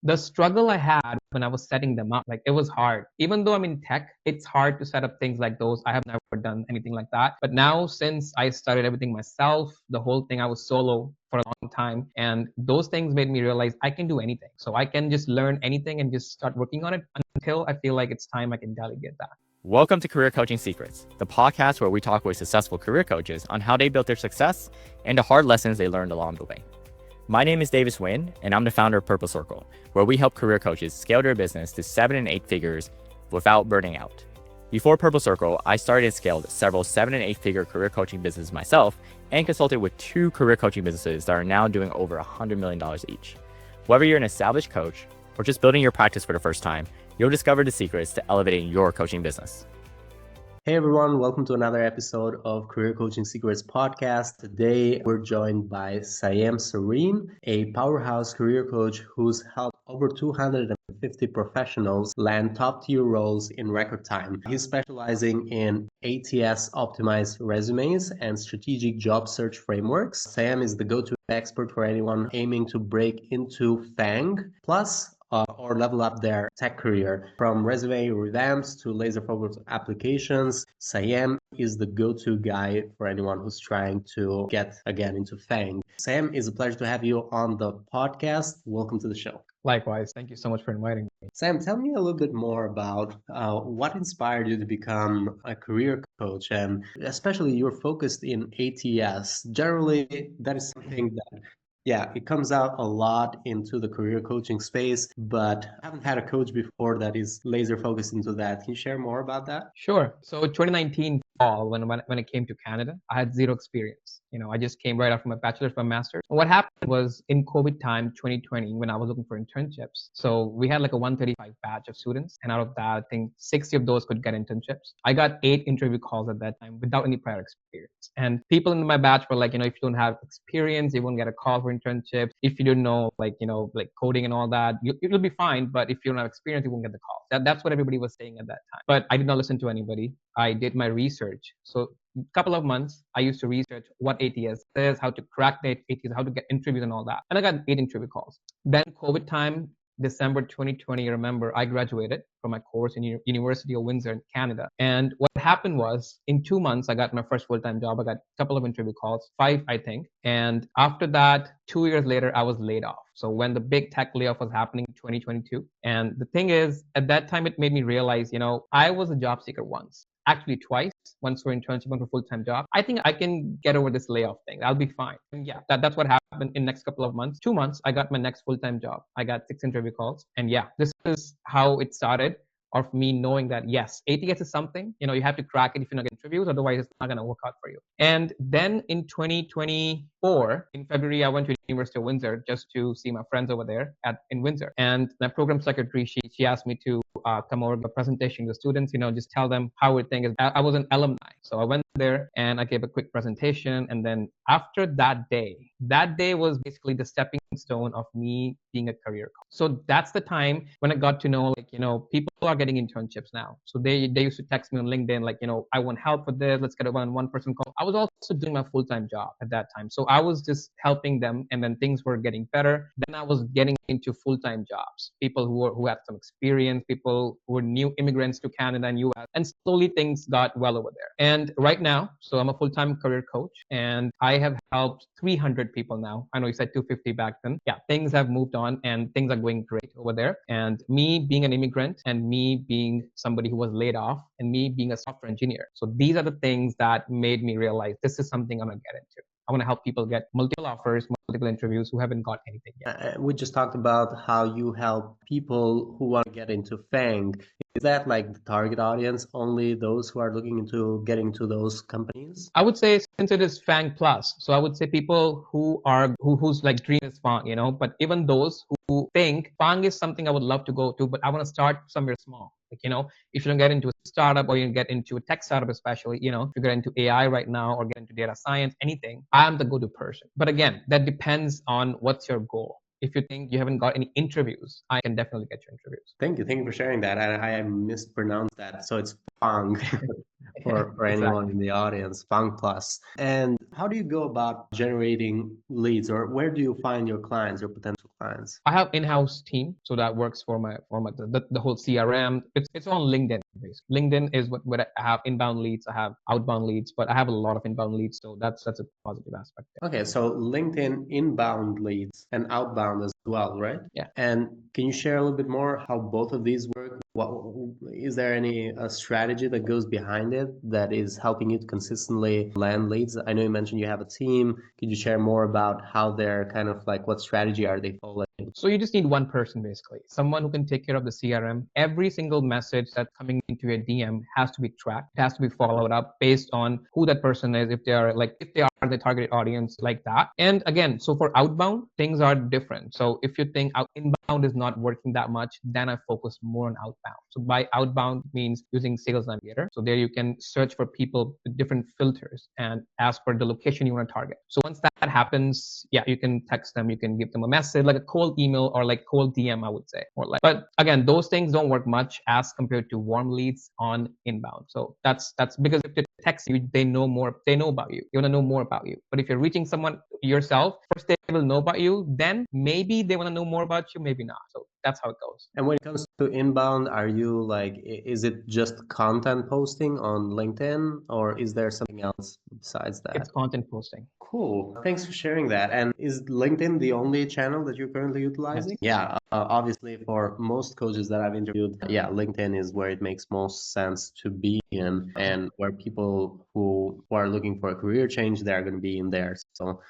The struggle I had when I was setting them up, like it was hard. Even though I'm in tech, it's hard to set up things like those. I have never done anything like that. But now, since I started everything myself, the whole thing, I was solo for a long time. And those things made me realize I can do anything. So I can just learn anything and just start working on it until I feel like it's time I can delegate that. Welcome to Career Coaching Secrets, the podcast where we talk with successful career coaches on how they built their success and the hard lessons they learned along the way. My name is Davis Nguyen, and I'm the founder of Purple Circle, where we help career coaches scale their business to 7 and 8 figures without burning out. Before Purple Circle, I started and scaled several 7 and 8 figure career coaching businesses myself and consulted with 2 career coaching businesses that are now doing over $100 million each. Whether you're an established coach or just building your practice for the first time, you'll discover the secrets to elevating your coaching business. Hey everyone, welcome to another episode of Career Coaching Secrets podcast. Today we're joined by Sanyam Sareen, a powerhouse career coach who's helped over 250 professionals land top-tier roles in record time. He's specializing in ATS optimized resumes and strategic job search frameworks. Sanyam is the go-to expert for anyone aiming to break into FANG, plus or level up their tech career. From resume revamps to laser-focused applications, Sanyam is the go-to guy for anyone who's trying to get again into FANG. Sanyam, it's a pleasure to have you on the podcast. Welcome to the show. Likewise, thank you so much for inviting me. Sam, tell me a little bit more about what inspired you to become a career coach, and especially you're focused in ATS. Generally, that is something that it comes out a lot into the career coaching space, but I haven't had a coach before that is laser focused into that. Can you share more about that? Sure. So 2019 fall, when I came to Canada, I had zero experience. I just came right after my bachelor's, my master's. And what happened was in COVID time, 2020, when I was looking for internships. So we had like a 135 batch of students. And out of that, I think 60 of those could get internships. I got 8 interview calls at that time without any prior experience. And people in my batch were like, if you don't have experience, you won't get a call for internships. If you don't know, like coding and all that, you'll be fine. But if you don't have experience, you won't get the call. That's what everybody was saying at that time. But I did not listen to anybody. I did my research. So a couple of months, I used to research what ATS is, how to crack the ATS, how to get interviews and all that. And I got 8 interview calls. Then COVID time, December 2020, I remember I graduated from my course in University of Windsor in Canada. And what happened was in 2 months, I got my first full-time job. I got a couple of interview calls, 5, I think. And after that, 2 years later, I was laid off. So when the big tech layoff was happening in 2022, and the thing is, at that time, it made me realize, I was a job seeker once. Actually twice, once for internship, one for full-time job. I think I can get over this layoff thing. I'll be fine. And yeah, that's what happened in next couple of months. 2 months, I got my next full-time job. I got 6 interview calls. And yeah, this is how it started, of me knowing that yes, ATS is something, you have to crack it if you're not getting interviews, otherwise it's not going to work out for you. And then in 2024, in February, I went to University of Windsor just to see my friends over there in Windsor. And my program secretary, she asked me to come over, give a presentation to the students, just tell them how we think is. I was an alumni. So I went there and I gave a quick presentation. And then after that day was basically the stepping stone of me being a career coach. So that's the time when I got to know, people are getting internships now. So they used to text me on LinkedIn, I want help with this. Let's get a one person call. I was also doing my full-time job at that time. So I was just helping them, and then things were getting better. Then I was getting into full-time jobs, people who had some experience, people who were new immigrants to Canada and US, and slowly things got well over there. And right now, so I'm a full-time career coach, and I have helped 300 people now. I know you said 250 back then. Yeah, things have moved on and things are going great over there. And me being an immigrant and me being somebody who was laid off and me being a software engineer. So these are the things that made me realize this is something I'm going to get into. I want to help people get multiple offers, multiple interviews who haven't got anything yet. We just talked about how you help people who want to get into FANG. Is that like the target audience, only those who are looking into getting to those companies? I would say since it is FANG plus, so I would say people whose like dream is FANG, but even those who think FANG is something I would love to go to, but I want to start somewhere small. If you don't get into a startup or you get into a tech startup, especially, if you get into AI right now or get into data science, anything, I'm the go-to person. But again, that depends on what's your goal. If you think you haven't got any interviews, I can definitely get you interviews. Thank you for sharing that. I mispronounced that, so it's FANG. for anyone in the audience, Fang Plus. And how do you go about generating leads, or where do you find your clients, your potential clients? I have in-house team, so that works for my the whole CRM. It's on LinkedIn basically. LinkedIn is what I have inbound leads. I have outbound leads, but I have a lot of inbound leads, so that's a positive aspect. Okay, so LinkedIn inbound leads and outbound as well, right? Yeah. And can you share a little bit more how both of these work? What is there any strategy that goes behind it that is helping you to consistently land leads? I know you mentioned you have a team. Could you share more about how they're kind of like what strategy are they following? So you just need one person basically, someone who can take care of the CRM. Every single message that's coming into your DM has to be tracked. It has to be followed up based on who that person is, if they are the targeted audience like that. And again, so for outbound, things are different. So if you think inbound is not working that much, then I focus more on outbound. So by outbound means using Sales Navigator. So there you can search for people with different filters and ask for the location you want to target. So once that happens, yeah, you can text them, you can give them a message like a cold email or like cold DM, I would say, or like. But again, those things don't work much as compared to warm leads on inbound. So that's because if they text you, they know about you. They want to know more about you. But if you're reaching someone yourself, first they will know about you, then maybe they want to know more about you, maybe not. So that's how it goes. And when it comes to inbound, are you like, is it just content posting on LinkedIn, or is there something else besides that? It's content posting. Cool. Thanks for sharing that. And is LinkedIn the only channel that you're currently utilizing? Yes. Yeah, obviously for most coaches that I've interviewed, yeah, LinkedIn is where it makes most sense to be in, and where people who are looking for a career change, they're going to be in there. So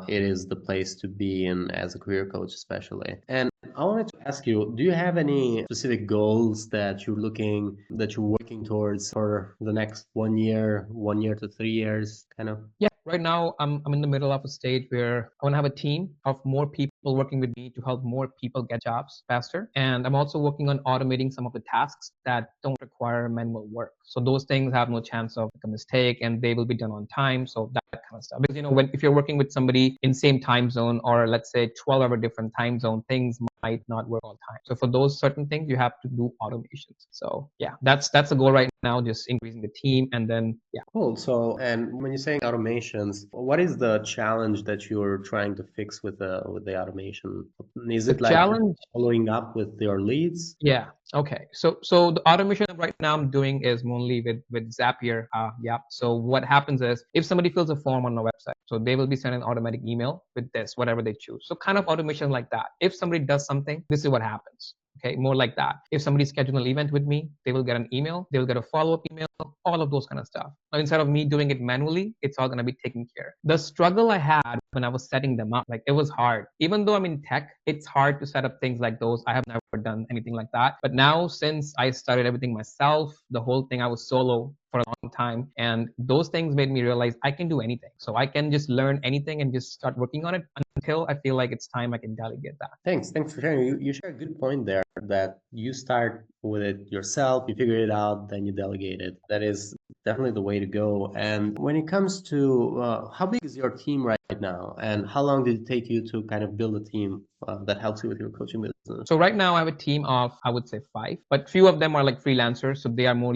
it is the place to be in as a career coach, especially. And I wanted to ask you, do you have any specific goals that you're working towards for the next 1 year, 1 year to 3 years, kind of? Yeah, right now I'm in the middle of a stage where I want to have a team of more people working with me to help more people get jobs faster. And I'm also working on automating some of the tasks that don't require manual work. So those things have no chance of a mistake and they will be done on time. So that kind of stuff. Because if you're working with somebody in same time zone, or let's say 12-hour different time zone, things might not work all the time. So for those certain things, you have to do automations. So yeah, that's the goal right now, just increasing the team, and then yeah. Cool. So, and when you're saying automations, what is the challenge that you're trying to fix with the automation? Is The it like challenge, following up with your leads? yeah. Okay. So the automation right now I'm doing is mainly with Zapier. Yeah. So what happens is if somebody fills a form on a website, so they will be sent an automatic email with this, whatever they choose. So kind of automation like that. If somebody does something, this is what happens. Okay, more like that. If somebody schedules an event with me, they will get an email, they will get a follow-up email, all of those kind of stuff. Now, instead of me doing it manually, it's all gonna be taken care. The struggle I had when I was setting them up, like it was hard. Even though I'm in tech, it's hard to set up things like those. I have never done anything like that. But now, since I started everything myself, the whole thing, I was solo for a long time, and those things made me realize I can do anything. So I can just learn anything and just start working on it until I feel like it's time I can delegate that. Thanks for sharing. You share a good point there that you start with it yourself, you figure it out, then you delegate it. That is definitely the way to go. And when it comes to how big is your team right now, and how long did it take you to kind of build a team that helps you with your coaching business? So right now I have a team of, I would say 5, but few of them are like freelancers. So they are more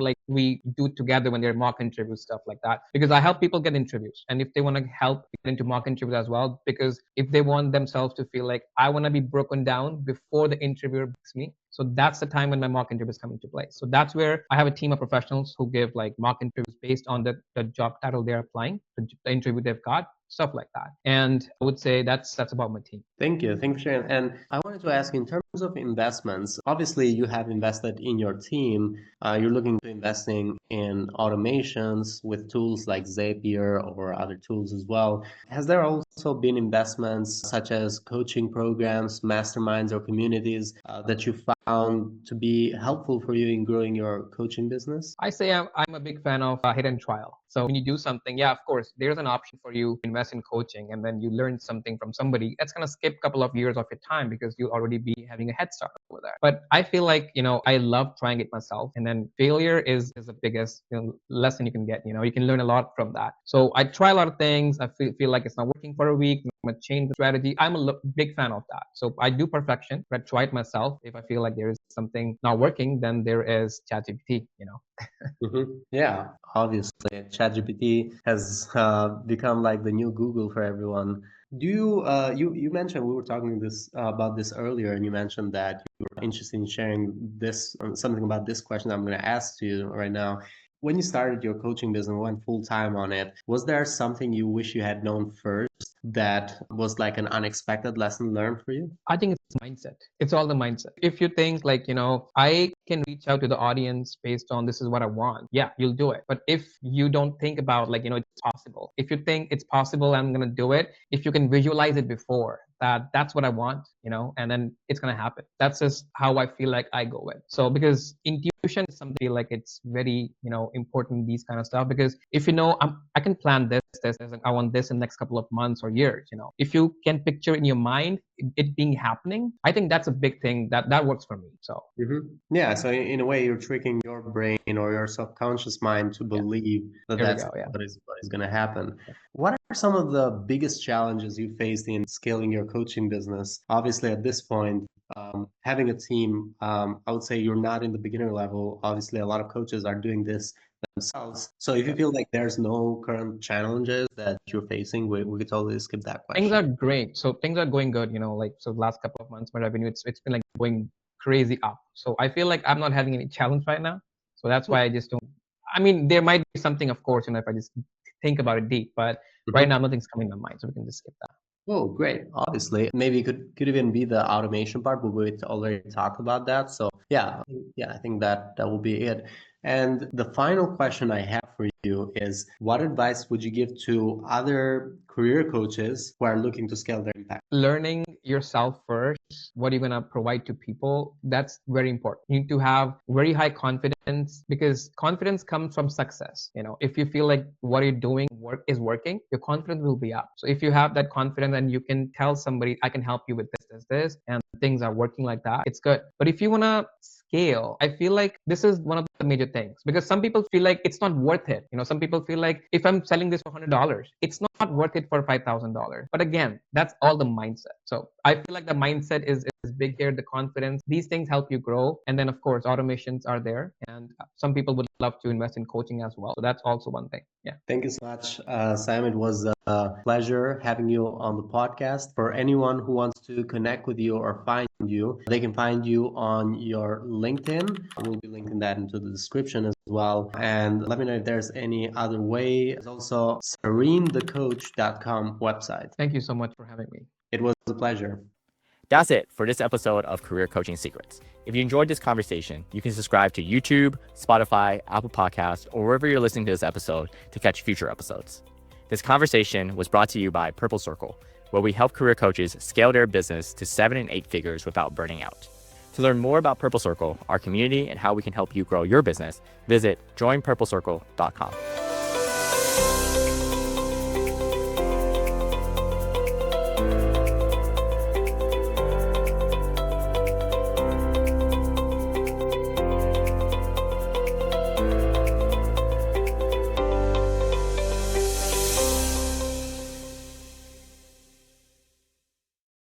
like we do together when they're mock interviews, stuff like that. Because I help people get interviews. And if they want to help get into mock interviews as well, because if they want themselves to feel like I want to be broken down before the interviewer books me. So that's the time when my mock interviews come into play. So that's where I have a team of professionals who give like mock interviews based on the job title they're applying, the interview they've got, stuff like that. And I would say that's about my team. Thank you. Thank you for sharing. And I wanted to ask, in terms of investments, obviously you have invested in your team. You're looking to investing in automations with tools like Zapier or other tools as well. Has there also been investments such as coaching programs, masterminds, or communities that you found to be helpful for you in growing your coaching business? I say I'm a big fan of hit and trial. So when you do something, yeah, of course, there's an option for you to invest in coaching, and then you learn something from somebody. That's going to skip a couple of years of your time because you'll already be having a head start over there. But I feel like, I love trying it myself. And then failure is the biggest lesson you can get. You can learn a lot from that. So I try a lot of things. I feel like it's not working for a week. gonna change the strategy. I'm a big fan of that. So I do perfection, but I try it myself. If I feel like there is something not working, then there is ChatGPT, Yeah, obviously, ChatGPT has become like the new Google for everyone. Do you you mentioned we were talking this about this earlier, and you mentioned that you were interested in sharing this something about this question I'm going to ask to you right now. When you started your coaching business and went full time on it, was there something you wish you had known first that was like an unexpected lesson learned for you? I think it's mindset. It's all the mindset. If you think like, I can reach out to the audience based on this is what I want, yeah, you'll do it. But if you don't think about like, it's possible. If you think it's possible, I'm going to do it. If you can visualize it before that, that's what I want, and then it's going to happen. That's just how I feel like I go with. So because intuition is something like it's very, important, these kind of stuff, because if I can plan this, and I want this in the next couple of months or years, if you can picture in your mind it being happening, I think that's a big thing that works for me. So Yeah, so in a way, you're tricking your brain or your subconscious mind to yeah, believe that there we that's go. Yeah. what is going to happen. What are some of the biggest challenges you faced in scaling your coaching business? Obviously, at this point, having a team, I would say you're not in the beginner level. Obviously, a lot of coaches are doing this themselves. So if you feel like there's no current challenges that you're facing, we could totally skip that Things question. are great. So things are going good, like so the last couple of months my revenue it's been like going crazy up. So I feel like I'm not having any challenge right now. So that's why I just don't. I mean, there might be something, of course, if I just think about it deep, but right now nothing's coming to mind, so we can just skip that. Oh, great. Obviously, maybe it could even be the automation part, but we already talked about that. So yeah, I think that will be it. And the final question I have for you is, what advice would you give to other career coaches who are looking to scale their impact? Learning yourself first, what you're going to provide to people, that's very important. You need to have very high confidence, because confidence comes from success. If you feel like what you're doing is working, your confidence will be up. So if you have that confidence and you can tell somebody, I can help you with this, and things are working like that, it's good. But if you want to scale, I feel like this is one of the major things, because some people feel like it's not worth it. Some people feel like if I'm selling this for $100, it's not worth it for $5,000. But again, that's all the mindset. So I feel like the mindset is big here, the confidence. These things help you grow. And then, of course, automations are there. And some people would love to invest in coaching as well. So that's also one thing. Yeah. Thank you so much, Sam. It was a pleasure having you on the podcast. For anyone who wants to connect with you or find you, they can find you on your LinkedIn. We'll be linking that into the description as well. And let me know if there's any other way. There's also sareenthecoach.com website. Thank you so much for having me. It was a pleasure. That's it for this episode of Career Coaching Secrets. If you enjoyed this conversation, you can subscribe to YouTube, Spotify, Apple Podcasts, or wherever you're listening to this episode to catch future episodes. This conversation was brought to you by Purple Circle, where we help career coaches scale their business to 7 and 8 figures without burning out. To learn more about Purple Circle, our community, and how we can help you grow your business, visit joinpurplecircle.com.